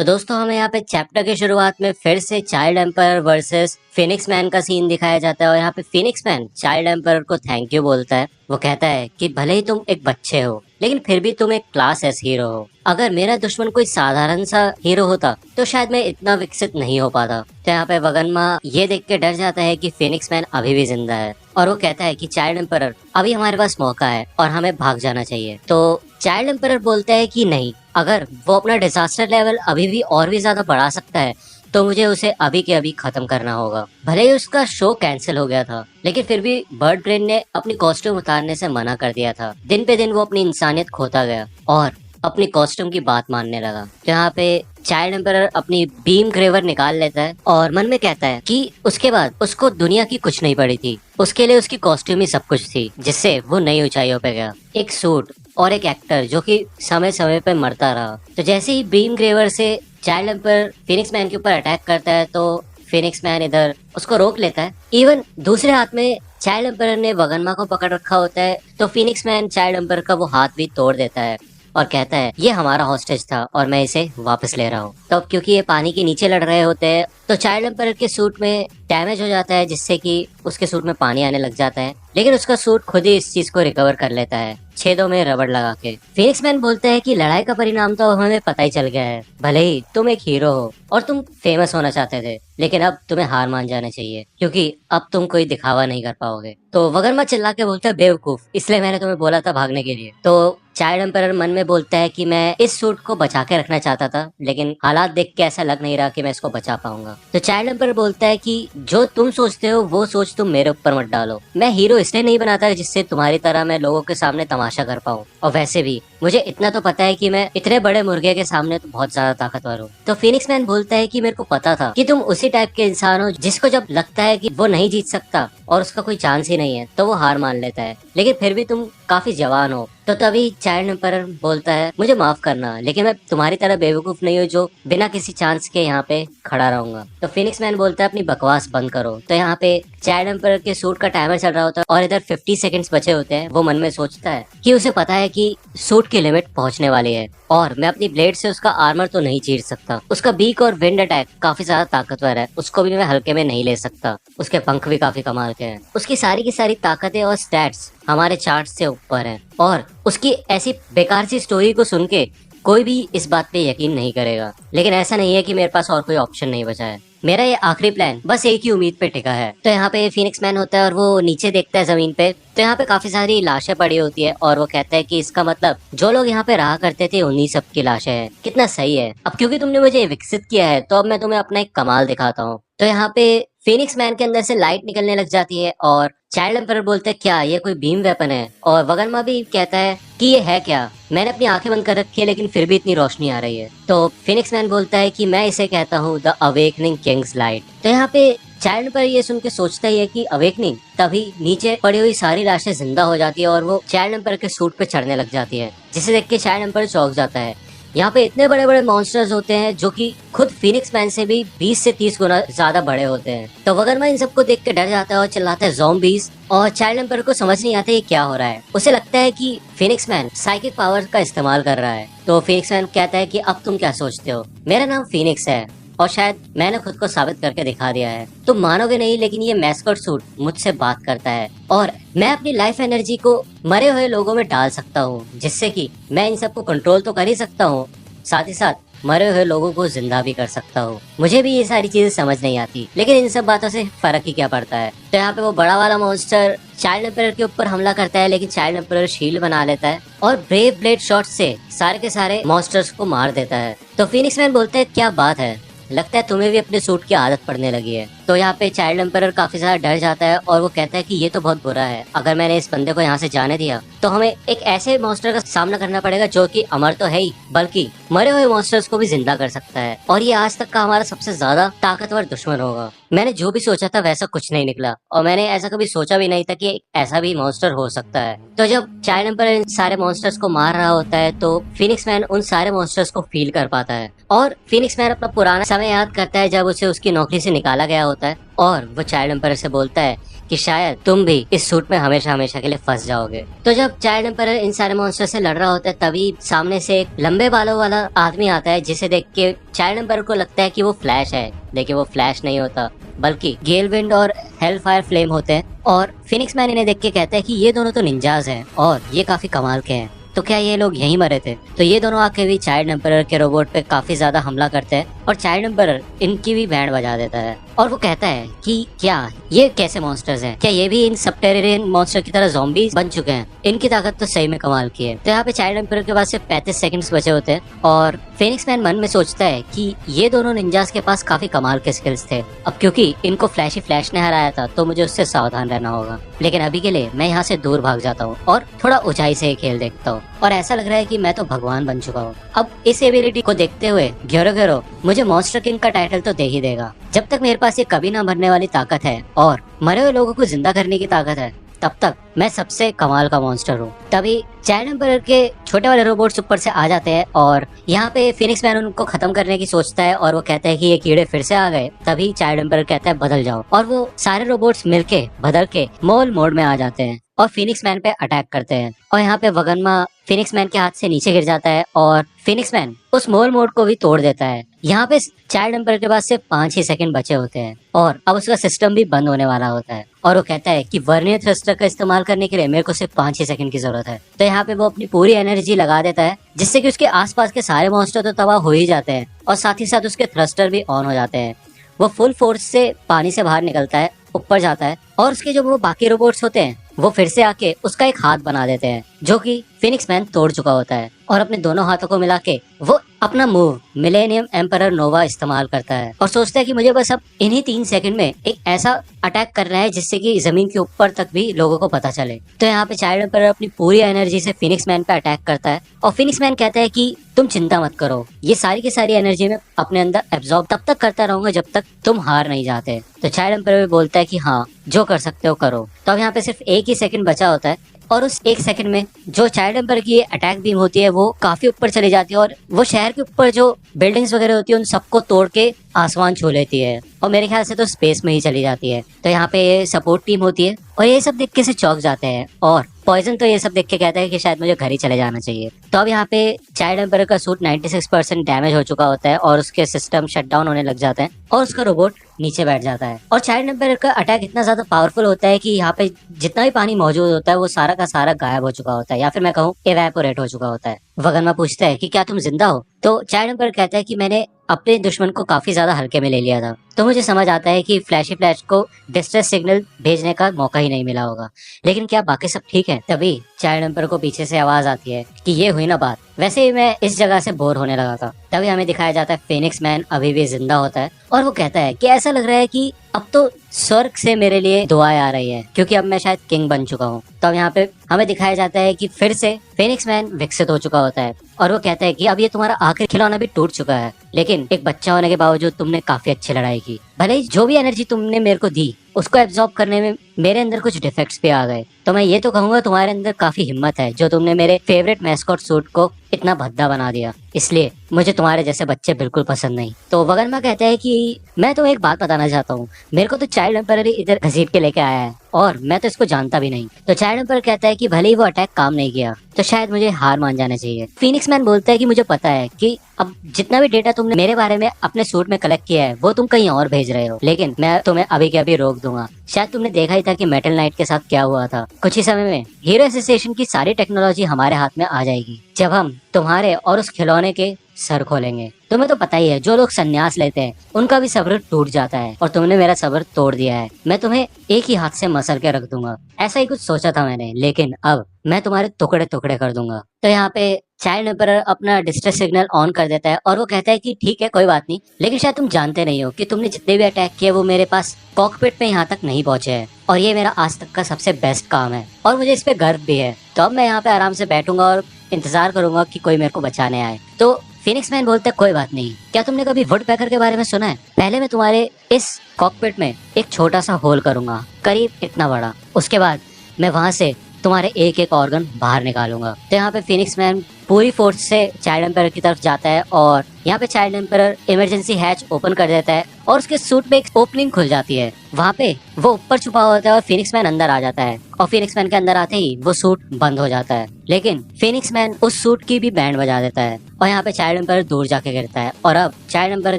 तो दोस्तों हमें यहाँ पे चैप्टर की शुरुआत में फिर से child empire versus phoenix man का सीन दिखाया जाता है और यहाँ पे फिनिक्स मैन चाइल्ड एम्पायर को थैंक यू बोलता है। वो कहता है कि भले ही तुम एक बच्चे हो लेकिन फिर भी तुम एक क्लास एस हीरो हो। अगर मेरा दुश्मन कोई साधारण सा हीरो होता तो शायद मैं इतना विकसित नहीं हो पाता। तो यहाँ पे वगन्मा ये देख के डर जाता है कि फिनिक्स मैन अभी भी जिंदा है और वो कहता है कि चाइल्ड एम्पायर अभी हमारे पास मौका है और हमें भाग जाना चाहिए। तो चाइल्ड एम्पायर बोलता है कि नहीं, अगर वो अपना डिजास्टर लेवल अभी भी और भी ज्यादा बढ़ा सकता है तो मुझे उसे अभी के अभी खत्म करना होगा। भले ही उसका शो कैंसिल हो गया था लेकिन फिर भी बर्ड ब्रेन ने अपनी कॉस्ट्यूम उतारने से मना कर दिया था। दिन पे दिन वो अपनी इंसानियत खोता गया और अपनी कॉस्ट्यूम की बात मानने लगा। तो यहाँ पे चाइल्ड एम्पायर अपनी बीम ग्रेवर निकाल लेता है और मन में कहता है कि उसके बाद उसको दुनिया की कुछ नहीं पड़ी थी, उसके लिए उसकी कॉस्ट्यूम ही सब कुछ थी जिससे वो नई ऊंचाइयों पे गया। एक सूट और एक एक्टर जो कि समय समय पे मरता रहा। तो जैसे ही बीम ग्रेवर से चाइल्ड एम्पायर फिनिक्स मैन के ऊपर अटैक करता है तो फिनिक्स मैन इधर उसको रोक लेता है। इवन दूसरे हाथ में चाइल्ड एम्पायर ने वगन्मा को पकड़ रखा होता है तो फिनिक्स मैन चाइल्ड एम्पायर का वो हाथ भी तोड़ देता है और कहता है ये हमारा हॉस्टेज था और मैं इसे वापस ले रहा हूँ। तो अब क्योंकि ये पानी के नीचे लड़ रहे होते हैं तो चाइल्ड एम्पायर के सूट में डैमेज हो जाता है जिससे कि उसके सूट में पानी आने लग जाता है, लेकिन उसका सूट खुद ही इस चीज को रिकवर कर लेता है छेदों में रबड़ लगा के। फिनिक्स मैन बोलता है कि लड़ाई का परिणाम तो हमें पता ही चल गया है, भले ही तुम एक हीरो हो और तुम फेमस होना चाहते थे लेकिन अब तुम्हें हार मान जाना चाहिए क्योंकि अब तुम कोई दिखावा नहीं कर पाओगे। तो वगन्मा चिल्ला के बोलता है बेवकूफ, इसलिए मैंने तुम्हें बोला था भागने के लिए। तो चाइल्ड एम्पायर मन में बोलता है कि मैं इस सूट को बचा के रखना चाहता था लेकिन हालात देख के ऐसा लग नहीं रहा कि मैं इसको बचा पाऊंगा। तो चाइल्ड एम्पायर बोलता है कि जो तुम सोचते हो वो सोच तुम मेरे ऊपर मत डालो, मैं हीरो इसलिए नहीं बनाता जिससे तुम्हारी तरह मैं लोगों के सामने तमाशा कर पाऊँ, और वैसे भी मुझे इतना तो पता है कि मैं इतने बड़े मुर्गे के सामने तो बहुत ज्यादा ताकतवर हूँ। तो फिनिक्स मैन बोलता है कि मेरे को पता था कि तुम उसी टाइप के इंसान हो जिसको जब लगता है कि वो नहीं जीत सकता और उसका कोई चांस ही नहीं है तो वो हार मान लेता है, लेकिन फिर भी तुम काफी जवान हो। तो तभी चाइल्ड एम्पायर बोलता है मुझे माफ करना लेकिन मैं तुम्हारी तरह बेवकूफ नहीं हूँ जो बिना किसी चांस के यहाँ पे खड़ा रहूंगा। तो फिनिक्स मैन बोलता है अपनी बकवास बंद करो। तो यहाँ पे चाइल्ड एम्पायर के सूट का टाइमर चल रहा होता है और इधर 50 सेकंड्स बचे होते हैं। वो मन में सोचता है कि उसे पता है कि सूट की लिमिट पहुंचने वाली है और मैं अपनी ब्लेड से उसका आर्मर तो नहीं चीर सकता, उसका बीक और विंड अटैक काफी ज्यादा ताकतवर है, उसको भी मैं हल्के में नहीं ले सकता, उसके पंख भी काफी कमाल के हैं, उसकी सारी की सारी ताकतें और स्टैट्स हमारे चार्ट से ऊपर हैं और उसकी ऐसी बेकार सी स्टोरी को सुन के कोई भी इस बात पे यकीन नहीं करेगा। लेकिन ऐसा नहीं है कि मेरे पास और कोई ऑप्शन नहीं बचा है, मेरा ये आखिरी प्लान बस एक ही उम्मीद पे टिका है। तो यहाँ पे फिनिक्स मैन होता है और वो नीचे देखता है जमीन पे, तो यहाँ पे काफी सारी लाशें पड़ी होती है और वो कहता है कि इसका मतलब जो लोग यहाँ पे रहा करते थे उन्हीं सब की लाशें हैं। कितना सही है, अब क्योंकि तुमने मुझे विकसित किया है तो अब मैं तुम्हें अपना एक कमाल दिखाता हूँ। तो यहाँ पे फिनिक्स मैन के अंदर से लाइट निकलने लग जाती है और चाइल्ड एम्पायर बोलते हैं क्या ये कोई बीम वेपन है, और वगन्मा भी कहता है कि ये है क्या, मैंने अपनी आंखें बंद कर रखी है लेकिन फिर भी इतनी रोशनी आ रही है। तो फिनिक्स मैन बोलता है कि मैं इसे कहता हूँ द अवेकनिंग किंग्स लाइट। तो यहाँ पे चाइल्ड एम्पायर ये सुन के सोचता ही है कि अवेकनिंग, तभी नीचे पड़ी हुई सारी लाशें जिंदा हो जाती है और वो चाइल्ड एम्पायर के सूट पे चढ़ने लग जाती है, जिसे देख के चाइल्ड एम्पायर चौंक जाता है। यहाँ पे इतने बड़े बड़े मॉन्स्टर्स होते हैं जो कि खुद फिनिक्स मैन से भी 20 से 30 गुना ज्यादा बड़े होते हैं। तो वगन्मा इन सबको देख के डर जाता है और चिल्लाता है ज़ॉम्बीज़, और चाइल्ड एम्पायर को समझ नहीं आता ये क्या हो रहा है। उसे लगता है कि फिनिक्स मैन साइकिक पावर का इस्तेमाल कर रहा है। तो फिनिक्स मैन कहता है कि अब तुम क्या सोचते हो, मेरा नाम फिनिक्स है और शायद मैंने खुद को साबित करके दिखा दिया है। तुम मानोगे नहीं लेकिन ये मैस्कॉट सूट मुझसे बात करता है और मैं अपनी लाइफ एनर्जी को मरे हुए लोगों में डाल सकता हूँ जिससे कि मैं इन सबको कंट्रोल तो कर ही सकता हूँ, साथ ही साथ मरे हुए लोगों को जिंदा भी कर सकता हूँ। मुझे भी ये सारी चीजें समझ नहीं आती लेकिन इन सब बातों से फर्क ही क्या पड़ता है। तो यहाँ पे वो बड़ा वाला मॉन्स्टर चाइल्ड एम्पायर के ऊपर हमला करता है लेकिन चाइल्ड एम्पायर शील्ड बना लेता है और ब्रेव ब्लेड शॉट से सारे के सारे मॉन्स्टर्स को मार देता है। तो फिनिक्स मैन बोलते हैं क्या बात है, लगता है तुम्हें भी अपने सूट की आदत पड़ने लगी है। तो यहाँ पे चाइल्ड एम्पायर काफी ज्यादा डर जाता है और वो कहता है कि ये तो बहुत बुरा है, अगर मैंने इस बंदे को यहाँ से जाने दिया तो हमें एक ऐसे मॉन्स्टर का सामना करना पड़ेगा जो कि अमर तो है ही बल्कि मरे हुए मॉन्स्टर्स को भी जिंदा कर सकता है, और ये आज तक का हमारा सबसे ज्यादा ताकतवर दुश्मन होगा। मैंने जो भी सोचा था वैसा कुछ नहीं निकला और मैंने ऐसा कभी सोचा भी नहीं था कि ऐसा भी मॉन्स्टर हो सकता है। तो जब चाइल्ड एम्पायर इन सारे मॉन्स्टर्स को मार रहा होता है तो फिनिक्स मैन उन सारे मॉन्स्टर्स को फील कर पाता है और फिनिक्स मैन अपना पुराना समय याद करता है जब उसे उसकी नौकरी से निकाला गया होता है और वो चाइल्ड एम्पायर से बोलता है कि शायद तुम भी इस सूट में हमेशा हमेशा के लिए फंस जाओगे। तो जब चाइल्ड एम्पायर इन सारे मॉन्स्टर से लड़ रहा होता है तभी सामने से एक लंबे बालों वाला आदमी आता है, जिसे देख के चाइल्ड एम्पायर को लगता है कि वो फ्लैश है, लेकिन वो फ्लैश नहीं होता बल्कि गेल विंड और हेल फायर फ्लेम होते हैं। और फिनिक्स मैन इन्हें देख के कहता है कि ये दोनों तो निंजाज हैं और ये काफी कमाल के हैं, तो क्या ये लोग यहीं मरे थे? तो ये दोनों आके भी चाइल्ड एम्पायर के रोबोट पे काफी ज्यादा हमला करते हैं और चाइल्ड एम्पायर इनकी भी बैंड बजा देता है और वो कहता है कि क्या ये कैसे मॉन्स्टर्स हैं? क्या ये भी इन सबटेरियन मॉन्स्टर की तरह ज़ॉम्बीज बन चुके हैं? इनकी ताकत तो सही में कमाल की है। तो यहाँ पे चाइल्ड एम्पायर के पास सिर्फ 35 सेकंड्स बचे होते हैं और फिनिक्स मैन मन में सोचता है कि ये दोनों निंजास के पास काफी कमाल के स्किल्स थे। अब क्योंकि इनको फ्लैशी फ्लैश ने हराया था तो मुझे उससे सावधान रहना होगा, लेकिन अभी के लिए मैं यहाँ से दूर भाग जाता हूँ और थोड़ा ऊंचाई से खेल देखता हूँ और ऐसा लग रहा है कि मैं तो भगवान बन चुका हूँ। अब इस एबिलिटी को देखते हुए घेरो मुझे मॉन्स्टर किंग का टाइटल तो दे ही देगा। जब तक मेरे पास ये कभी ना मरने वाली ताकत है और मरे हुए लोगों को जिंदा करने की ताकत है, तब तक मैं सबसे कमाल का मॉन्स्टर हूँ। तभी चाइल्ड एम्पायर के छोटे वाले रोबोट्स ऊपर से आ जाते हैं और यहाँ पे फिनिक्स मैन उनको खत्म करने की सोचता है और वो कहता है कि ये कीड़े फिर से आ गए। तभी चाइल्ड एम्पायर कहता है बदल जाओ और वो सारे रोबोट्स मिलके बदल के मोल मोड में आ जाते हैं और फिनिक्स मैन पे अटैक करते हैं। और यहाँ पे वगनमा फिनिक्स मैन के हाथ से नीचे गिर जाता है और फिनिक्स मैन उस मोल मोड को भी तोड़ देता है। यहाँ पे चाइल्ड एम्पायर के पास सिर्फ 5 ही सेकंड बचे होते हैं और अब उसका सिस्टम भी बंद होने वाला होता है और वो कहता है कि वर्नियर थ्रस्टर का इस्तेमाल करने के लिए मेरे को सिर्फ 5 ही सेकंड की जरूरत है। तो यहाँ पे वो अपनी पूरी एनर्जी लगा देता है जिससे कि उसके आसपास के सारे मॉन्स्टर तो तबाह हो ही जाते हैं और साथ ही साथ उसके थ्रस्टर भी ऑन हो जाते हैं। वो फुल फोर्स से पानी से बाहर निकलता है, ऊपर जाता है और उसके जो वो बाकी रोबोट्स होते हैं वो फिर से आके उसका एक हाथ बना देते हैं जो कि फिनिक्स मैन तोड़ चुका होता है और अपने दोनों हाथों को मिला के वो अपना मूव मिलेनियम एम्परर नोवा इस्तेमाल करता है और सोचता है कि मुझे बस अब इन्हीं 3 सेकंड में एक ऐसा अटैक करना है जिससे कि जमीन के ऊपर तक भी लोगों को पता चले। तो यहाँ पे चाइल्ड एम्परर अपनी पूरी एनर्जी से फिनिक्स मैन पे अटैक करता है और फिनिक्स मैन कहता है कि तुम चिंता मत करो, ये सारी की सारी एनर्जी में अपने अंदर एब्जॉर्ब तब तक करता रहूंगा जब तक तुम हार नहीं जाते। तो चाइल्ड एम्परर भी बोलता है कि हाँ जो कर सकते हो करो। तो अब यहाँ पे सिर्फ 1 ही सेकंड बचा होता है और उस 1 सेकंड में जो चाइल्ड एम्पायर की अटैक बीम होती है वो काफी ऊपर चली जाती है और वो शहर के ऊपर जो बिल्डिंग्स वगैरह होती है उन सबको तोड़ के आसमान छू लेती है और मेरे ख्याल से तो स्पेस में ही चली जाती है। तो यहाँ पे ये सपोर्ट टीम होती है और ये सब देख के से चौंक जाते हैं और पॉइजन तो ये सब देख के कहता है कि शायद मुझे घर ही चले जाना चाहिए। तो अब यहाँ पे चाइल्ड एम्पायर का सूट 96% डैमेज हो चुका होता है और उसके सिस्टम शट डाउन होने लग जाते हैं और उसका रोबोट नीचे बैठ जाता है। और चाइल्ड एम्पायर का अटैक इतना ज्यादा पावरफुल होता है कि यहाँ पे जितना भी पानी मौजूद होता है वो सारा का सारा गायब हो चुका होता है या फिर मैं कहूँ इवेपोरेट हो चुका होता है। वगनमा पूछता है कि क्या तुम जिंदा हो? तो चाइल्ड एम्पायर कहता है कि मैंने अपने दुश्मन को काफी ज्यादा हल्के में ले लिया था, तो मुझे समझ आता है कि फ्लैशी फ्लैश को डिस्ट्रेस सिग्नल भेजने का मौका ही नहीं मिला होगा, लेकिन क्या बाकी सब ठीक है? तभी चाइल्ड एम्पायर को पीछे से आवाज आती है कि ये हुई ना बात, वैसे ही मैं इस जगह से बोर होने लगा था। तभी हमें दिखाया जाता है फिनिक्स मैन अभी भी जिंदा होता है और वो कहता है कि ऐसा लग रहा है कि अब तो स्वर्ग से मेरे लिए दुआएं आ रही है क्योंकि अब मैं शायद किंग बन चुका हूँ। तो अब यहाँ पे हमें दिखाया जाता है कि फिर से फिनिक्स मैन विकसित हो चुका होता है और वो कहता है कि अब ये तुम्हारा आखिरी खिलौना भी टूट चुका है, लेकिन एक बच्चा होने के बावजूद तुमने काफी अच्छी लड़ाई की। भले ही जो भी एनर्जी तुमने मेरे को दी उसको एब्जॉर्ब करने में मेरे अंदर कुछ डिफेक्ट्स भी आ गए, तो मैं ये तो कहूंगा तुम्हारे अंदर काफी हिम्मत है जो तुमने मेरे फेवरेट मैस्कॉट सूट को इतना भद्दा बना दिया, इसलिए मुझे तुम्हारे जैसे बच्चे बिल्कुल पसंद नहीं। तो वगनमा कहता है कि मैं तो एक बात बताना चाहता हूँ, मेरे को तो चाइल्ड एम्पायर इधर घसीट के लेके आया है और मैं तो इसको जानता भी नहीं। तो चाइल्ड एम्पायर कहता है कि भले ही वो अटैक काम नहीं किया तो शायद मुझे हार मान जाना चाहिए। फिनिक्स मैन बोलता है कि मुझे पता है कि अब जितना भी डेटा तुमने मेरे बारे में अपने सूट में कलेक्ट किया है वो तुम कहीं और भेज रहे हो, लेकिन मैं तुम्हें अभी के अभी रोक दूंगा। शायद तुमने देखा ही था कि मेटल नाइट के साथ क्या हुआ था। कुछ ही समय में हीरो एसोसिएशन की सारी टेक्नोलॉजी हमारे हाथ में आ जाएगी जब हम तुम्हारे और उस खिलौने के सर खोलेंगे। तुम्हें तो पता ही है जो लोग संन्यास लेते हैं उनका भी सब्र टूट जाता है और तुमने मेरा सब्र तोड़ दिया है। मैं तुम्हें एक ही हाथ से मसल के रख दूंगा। ऐसा ही कुछ सोचा था मैंने, लेकिन अब मैं तुम्हारे टुकड़े टुकड़े कर दूंगा। तो यहाँ पे चाइल्ड एम्पायर अपना डिस्ट्रेस सिग्नल ऑन कर देता है और वो कहता है कि ठीक है कोई बात नहीं, लेकिन शायद तुम जानते नहीं हो कि तुमने जितने भी अटैक किए वो मेरे पास कॉकपिट में यहाँ तक नहीं पहुंचे हैं और ये मेरा आज तक का सबसे बेस्ट काम है और मुझे इस पे गर्व भी है। तो अब मैं यहाँ पे आराम से बैठूंगा और इंतजार करूंगा कि कोई मेरे को बचाने आए। तो फिनिक्स मैन बोलता है कोई बात नहीं, क्या तुमने कभी वुड पैकर के बारे में सुना है? पहले मैं तुम्हारे इस कॉकपिट में एक छोटा सा होल करूंगा करीब इतना बड़ा, उसके बाद मैं वहां से तुम्हारे एक एक ऑर्गन बाहर निकालूंगा। तो यहाँ पे फिनिक्स मैन पूरी फोर्स से चाइल्ड एम्पायर की तरफ जाता है और यहाँ पे child empire emergency hatch open कर देता है और उसके सूट में एक ओपनिंग खुल जाती है। वहाँ पे वो ऊपर छुपा होता है और फिनिक्स मैन अंदर आ जाता है और फिनिक्स मैन के अंदर आते ही वो सूट बंद हो जाता है, लेकिन फिनिक्स मैन उस सूट की भी बैंड बजा देता है और यहाँ पे चाइल्ड एम्पायर दूर जाके गिरता है और अब चाइल्ड एम्पायर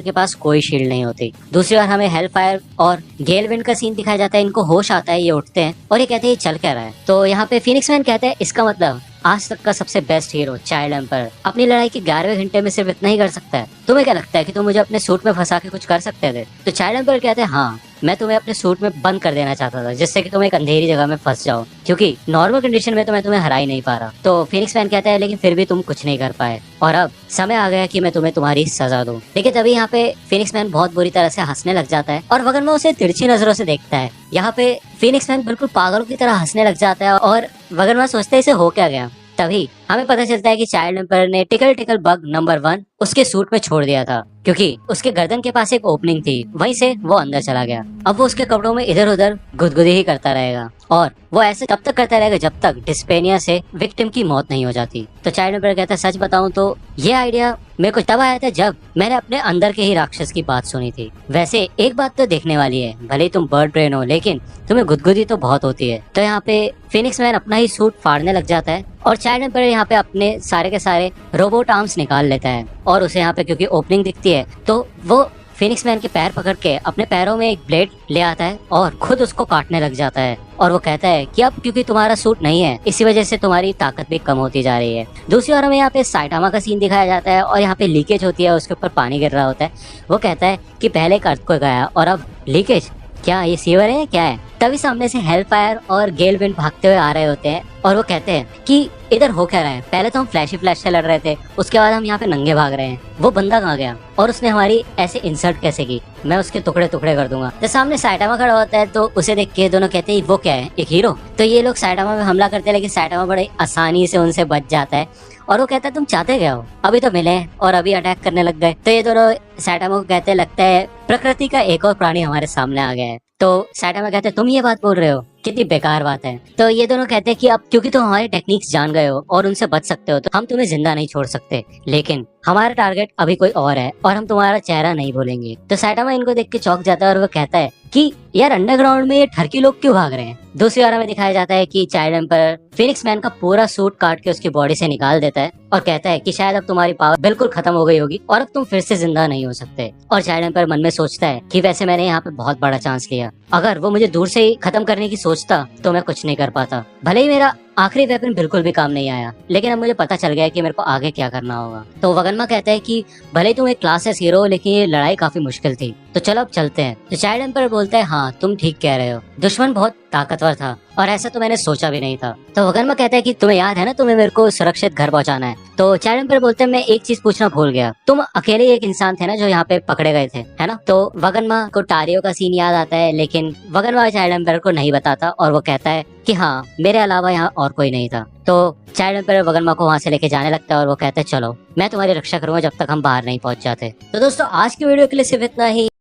के पास कोई शील्ड नहीं होती। दूसरी बार हमें हेलफायर और गेल विंड का सीन दिखाया जाता है। इनको होश आता है, ये उठते हैं और ये कहते हैं ये चल क्या रहा है। तो यहाँ पे फिनिक्स मैन कहते हैं इसका मतलब आज तक का सबसे बेस्ट हीरो चाइल्ड एम्पायर अपनी लड़ाई के 11वें घंटे में सिर्फ इतना ही कर सकता है। तुम्हें क्या लगता है कि तुम मुझे अपने सूट में फंसा के कुछ कर सकते थे? तो चाइल्ड एम्पायर कहते हैं हाँ, मैं तुम्हें अपने सूट में बंद कर देना चाहता था जिससे कि तुम एक अंधेरी जगह में फंस जाओ, क्योंकि नॉर्मल कंडीशन में तो मैं तुम्हें हरा ही नहीं पा रहा। तो फिनिक्स मैन कहता है लेकिन फिर भी तुम कुछ नहीं कर पाए और अब समय आ गया कि मैं तुम्हें तुम्हारी सजा दूं। लेकिन तभी यहाँ पे फिनिक्स मैन बहुत बुरी तरह से हंसने लग जाता है और वगन में उसे तिरछी नजरों से देखता है। यहाँ पे फिनिक्स मैन बिल्कुल पागलों की तरह हंसने लग जाता है और वगन में सोचते इसे हो क्या गया। तभी हमें पता चलता है कि चाइल्ड एम्पायर ने टिकल टिकल बग नंबर 1 उसके सूट में छोड़ दिया था, क्योंकि उसके गर्दन के पास एक ओपनिंग थी, वहीं से वो अंदर चला गया। अब वो उसके कपड़ों में इधर उधर गुदगुदी ही करता रहेगा और वो ऐसे तब तक करता रहेगा जब तक डिस्पेनिया से विक्टिम की मौत नहीं हो जाती। तो चाइल्ड एम्पायर कहता है सच बताऊं तो ये आइडिया मेरे को तब आया था जब मैंने अपने अंदर के ही राक्षस की बात सुनी थी। वैसे एक बात तो देखने वाली है, भले ही तुम बर्ड ब्रेन हो लेकिन तुम्हें गुदगुदी तो बहुत होती है। तो यहाँ पे फिनिक्स मैन अपना ही सूट फाड़ने लग जाता है और चाइल्ड एम्पायर यहाँ पे अपने सारे के सारे रोबोट आर्म्स निकाल लेता है और उसे यहाँ पे क्योंकि ओपनिंग दिखती है तो वो फिनिक्स मैन के पैर पकड़ के अपने पैरों में एक ब्लेड ले आता है और खुद उसको काटने लग जाता है और वो कहता है कि अब क्योंकि तुम्हारा सूट नहीं है इसी वजह से तुम्हारी ताकत भी कम होती जा रही है। दूसरी ओर हमें यहाँ पे साइटामा का सीन दिखाया जाता है और यहाँ पे लीकेज होती है, उसके ऊपर पानी गिर रहा होता है। वो कहता है कि पहले एक अर्थक्वेक गया और अब लीकेज, क्या ये सीवर है क्या है? तभी सामने से हेलफायर और गेल विंड भागते हुए आ रहे होते हैं और वो कहते हैं कि इधर हो क्या रहा है? पहले तो हम फ्लैशी फ्लैश से लड़ रहे थे, उसके बाद हम यहाँ पे नंगे भाग रहे हैं। वो बंदा कहाँ गया और उसने हमारी ऐसे इंसल्ट कैसे की? मैं उसके टुकड़े टुकड़े कर दूंगा। तो सामने साइटामा खड़ा होता है तो उसे देख के दोनों कहते हैं वो क्या है, एक हीरो? तो ये लोग साइटामा पे हमला करते हैं लेकिन साइटामा बड़े आसानी से उनसे बच जाता है और वो कहता है तुम चाहते क्या हो? अभी तो मिले और अभी अटैक करने लग गए। तो ये दोनों साइटामा को कहते लगता है प्रकृति का एक और प्राणी हमारे सामने आ गया है। तो साइटामा कहते तुम ये बात बोल रहे हो, कितनी बेकार बात है। तो ये दोनों कहते हैं कि अब क्योंकि तुम हमारे टेक्निक्स जान गए हो और उनसे बच सकते हो तो हम तुम्हें जिंदा नहीं छोड़ सकते, लेकिन हमारा टारगेट अभी कोई और है और हम तुम्हारा चेहरा नहीं भूलेंगे। तो साइटामा इनको देख के चौंक जाता है और वो कहता है कि यार अंडरग्राउंड में ये ठरकी लोग क्यों भाग रहे हैं? दूसरी ओर हमें दिखाया जाता है कि चाइल्ड एम्पायर फिनिक्स मैन का पूरा सूट काट के उसकी बॉडी से निकाल देता है और कहता है कि शायद अब तुम्हारी पावर बिल्कुल खत्म हो गई होगी और अब तुम फिर से जिंदा नहीं हो सकते। और चाइल्ड एम्पायर मन में सोचता है कि वैसे मैंने यहाँ पे बहुत बड़ा चांस लिया, अगर वो मुझे दूर से ही खत्म करने की सोचता तो मैं कुछ नहीं कर पाता। भले ही मेरा आखिरी वेपन बिल्कुल भी काम नहीं आया, लेकिन अब मुझे पता चल गया है कि मेरे को आगे क्या करना होगा। तो वगन्मा कहता है कि भले ही तुम एक क्लासेस हीरो हो लेकिन ये लड़ाई काफी मुश्किल थी, तो चलो अब चलते हैं। तो चाइल्ड एम्पायर बोलता है हाँ तुम ठीक कह रहे हो, दुश्मन बहुत ताकतवर था और ऐसा तो मैंने सोचा भी नहीं था। तो वगन्मा कहता है कि तुम्हें याद है ना तुम्हें मेरे को सुरक्षित घर पहुंचाना है। तो चाइल्ड एम्पायर बोलते हैं मैं एक चीज पूछना भूल गया, तुम अकेले एक इंसान थे ना जो यहाँ पे पकड़े गए थे, है ना? तो वगन्मा को टारियो का सीन याद आता है लेकिन वगन्मा चाइल्ड एम्पायर को नहीं बताता और वो कहता है कि हाँ मेरे अलावा यहाँ और कोई नहीं था। तो चाइल्ड एम्पायर वगन्मा को वहाँ से लेके जाने लगता है और वो कहते हैं चलो मैं तुम्हारी रक्षा करूंगा जब तक हम बाहर नहीं पहुंच जाते। तो दोस्तों आज की वीडियो के लिए सिर्फ इतना ही।